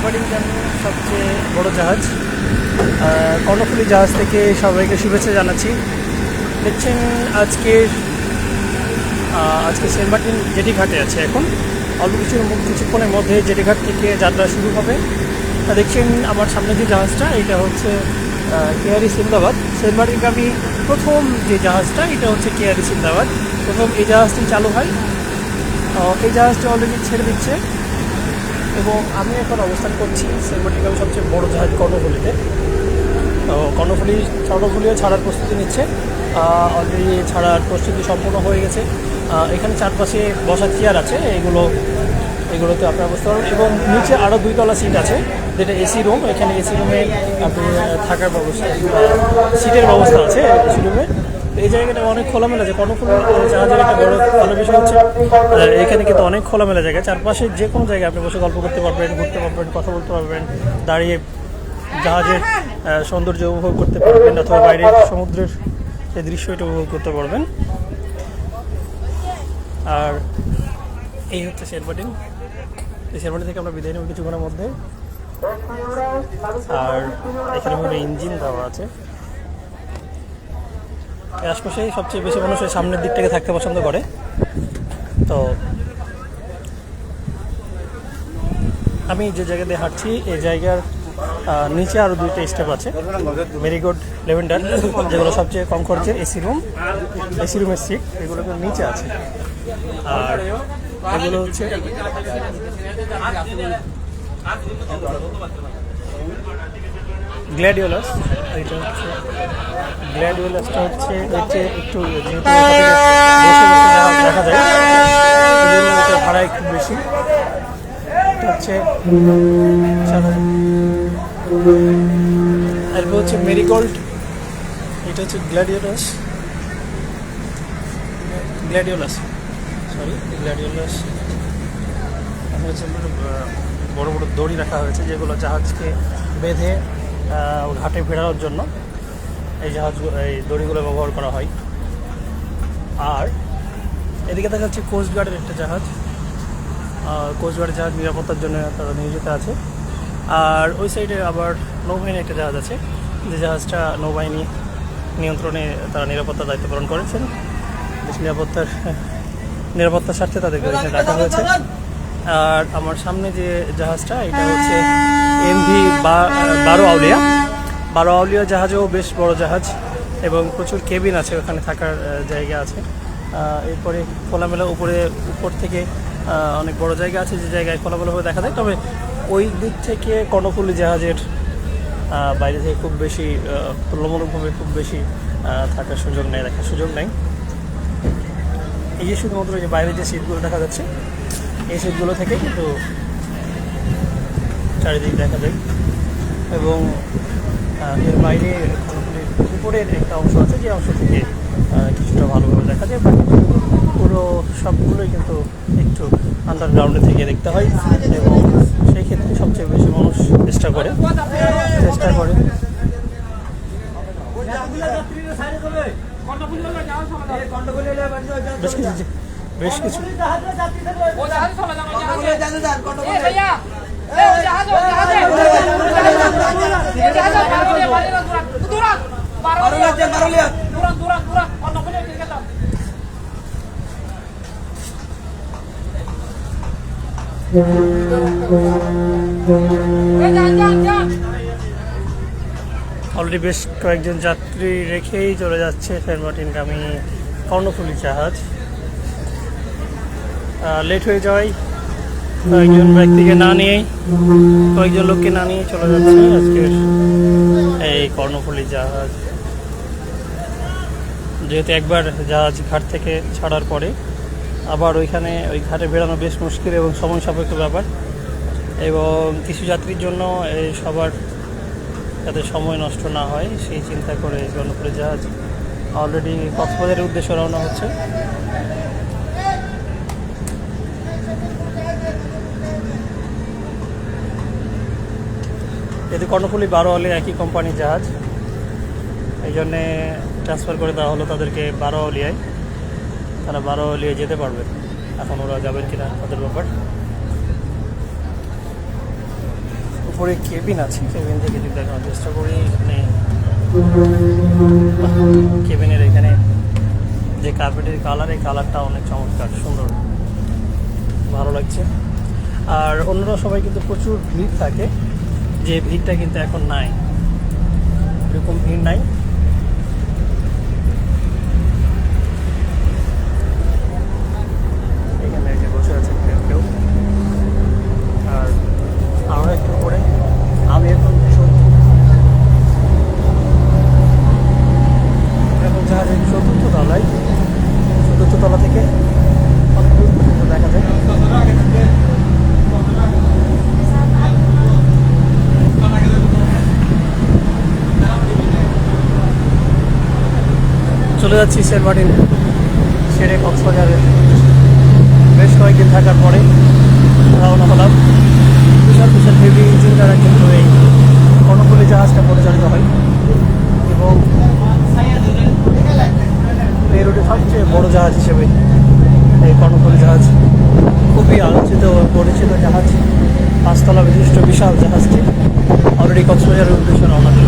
Saint Martin সবচেয়ে বড় জাহাজ কর্ণফুলী জাহাজ থেকে সবাইকে শুভেচ্ছা জানাচ্ছি। দেখছেন আজকে সেন্টমার্টিন জেটি ঘাটে আছে। এখন অল্প কিছুক্ষণের মধ্যে জেটি ঘাট থেকে যাত্রা শুরু হবে। দেখছেন আমার সামনে যে জাহাজটা, এটা হচ্ছে কেআরই সিন্দাবাদ। সেন্টমার্টিনগামী প্রথম যে জাহাজটা, এটা হচ্ছে কেআরই সিন্দাবাদ। প্রথম এই জাহাজটি চালু হয়। এই জাহাজটি অলরেডি ছেড়ে দিচ্ছে এবং আমি এখন অবস্থান করছি সেন্টমার্টিনগামী সবচেয়ে বড় জাহাজ কর্ণফুলীতে। কর্ণফুলীও ছাড়ার প্রস্তুতি নিচ্ছে। অলরেডি ছাড়ার প্রস্তুতি সম্পূর্ণ হয়ে গেছে। এখানে চারপাশে বসার চেয়ার আছে, এগুলোতে আপনারা বসতে পারবেন এবং নিচে আরও 2 তলা সিট আছে, যেটা এসি রুম। এখানে এসি রুমে আপনি থাকার ব্যবস্থা, সিটের ব্যবস্থা আছে এসি রুমে। এই জায়গাটা অনেক খোলামেলা জায়গা। কর্ণফুলী জাহাজের একটা বড় ভালো বিষয় হচ্ছে এখানে কিন্তু অনেক খোলামেলা জায়গা। চারপাশে যে কোনো জায়গায় আপনি বসে গল্প করতে পারবেন, ঘুরতে পারবেন, কথা বলতে পারবেন, দাঁড়িয়ে জাহাজের সৌন্দর্য উপভোগ করতে পারবেন, অথবা বাইরের সমুদ্রের সেই দৃশ্যটা উপভোগ করতে পারবেন। আর এই হচ্ছে সেন্টমার্টিন। এই সেন্টমার্টিন থেকে আমরা বিদায় নেব কিছুক্ষণের মধ্যে। আর এখানে মধ্যে ইঞ্জিন দেওয়া আছে। এর আশপাশেই সবচেয়ে বেশি মানুষ সামনের দিকটাকে থাকতে পছন্দ করে। তো আমি যে জায়গা দিয়ে হাঁটছি, এই জায়গার নিচে আরও 2টা স্টেপ আছে, মেরিগোল্ড, লেভেন্ডার, যেগুলো সবচেয়ে কম খরচের এসি রুমের সিট, এগুলো নিচে আছে। আর এগুলো হচ্ছে গ্ল্যাডিওলাস। এটা হচ্ছে গ্ল্যাডিওলাসটা হচ্ছে একটু যেহেতু দেখা যায়, ভাড়া একটু বেশি। এটা হচ্ছে এরপর হচ্ছে মেরিগোল্ড, এটা হচ্ছে গ্ল্যাডিওলাস। বড় বড় দড়ি রাখা হয়েছে, যেগুলো জাহাজকে বেঁধে ঘাটে ফেরানোর জন্য এই দড়িগুলো ব্যবহার করা হয়। আর এদিকে দেখা যাচ্ছে কোস্টগার্ডের একটা জাহাজ। কোস্টগার্ডের জাহাজ নিরাপত্তার জন্য তারা নিয়োজিত আছে। আর ওই সাইডে আবার নৌবাহিনীর একটা জাহাজ আছে, যে জাহাজটা নৌবাহিনী নিয়ন্ত্রণে তারা নিরাপত্তার দায়িত্ব পালন করেছেন। দেশ নিরাপত্তার স্বার্থে তাদেরকে এখানে রাখা হয়েছে। আর আমার সামনে যে জাহাজটা, এটা হচ্ছে MV 12 আউলিয়া জাহাজও বেশ বড় জাহাজ এবং প্রচুর কেবিন আছে, ওখানে থাকার জায়গা আছে। এরপরে খোলামেলা উপর থেকে অনেক বড় জায়গা আছে, যে জায়গায় খোলামেলাভাবে দেখা যায়। তবে ওই দিক থেকে কর্ণফুলী জাহাজের বাইরে থেকে খুব বেশি তুলনামূলকভাবে খুব বেশি দেখার সুযোগ নেই। এই যে শুধুমাত্র যে বাইরে যে সিটগুলো দেখা যাচ্ছে, এই সিটগুলো থেকে কিন্তু চারিদিক দেখা যায়। এবং এর বাইরে উপরের একটা অংশ আছে, যে অংশ থেকে কিছুটা ভালোভাবে দেখা যায়। বাট পুরো সবগুলোই কিন্তু একটু আন্ডারগ্রাউন্ডে থেকে দেখতে হয় এবং সেই ক্ষেত্রে সবচেয়ে বেশি মানুষ চেষ্টা করে বেশ কিছু অলরেডি বেশ কয়েকজন যাত্রী রেখেই চলে যাচ্ছে সেন্টমার্টিনগামী কর্ণফুলী জাহাজ। লেট হয়ে যাওয়ায় কয়েকজন লোককে না নিয়ে চলে যাচ্ছে আজকের এই কর্ণফুলী জাহাজ। যেহেতু একবার জাহাজ ঘাট থেকে ছাড়ার পরে আবার ওই ঘাটে বেরানো বেশ মুশকিল এবং সময় সাপেক্ষ ব্যাপার, এবং কিছু যাত্রীর জন্য সবার যাতে সময় নষ্ট না হয় সেই চিন্তা করে কর্ণফুলী জাহাজ অলরেডি কক্সবাজারের উদ্দেশ্যে রওনা হচ্ছে। যেহেতু কর্ণফুলী 12 আউলিয়া একই কোম্পানির জাহাজ, এই জন্যে ট্রান্সফার করে দেওয়া হলো তাদেরকে 12 আউলিয়ায়। তারা 12 আউলিয়ায় যেতে পারবে। এখন ওরা যাবেন কিনা তাদের ব্যাপার। উপরে কেবিন আছে, কেবিন থেকে যদি দেখানোর চেষ্টা করি, এখানে কেবিনের এখানে যে কার্পেটের কালার, এই কালারটা অনেক চমৎকার, সুন্দর, ভালো লাগছে। আর অন্যরা সবাই কিন্তু প্রচুর ভিড় থাকে, যে ভিড়টা কিন্তু এখন নাই, এরকম ভিড় নাই। এখানে যে বসে আছে কেউ কেউ। আর আরও একটু পরে আমি এখন জাহাজের চতুর্থ তলায়, চতুর্থ তলা থেকে অনেক দূর পর্যন্ত দেখা যায়। চলে যাচ্ছি সেন্ট মার্টিন ছেড়ে কক্সবাজারের বেশ কয়েকদিন থাকার পরে রওনা হলাম। বিশাল বিশাল হেভি ইঞ্জিন দ্বারা কিন্তু এই কর্ণফুলী জাহাজটা পরিচালিত হয় এবং এই রুটে সবচেয়ে বড় জাহাজ হিসেবে এই কর্ণফুলী জাহাজ খুবই আলোচিত ও পরিচিত জাহাজ। 5 তলা বিশিষ্ট বিশাল জাহাজটি অলরেডি কক্সবাজারের উদ্দেশ্যে রওনা দিল।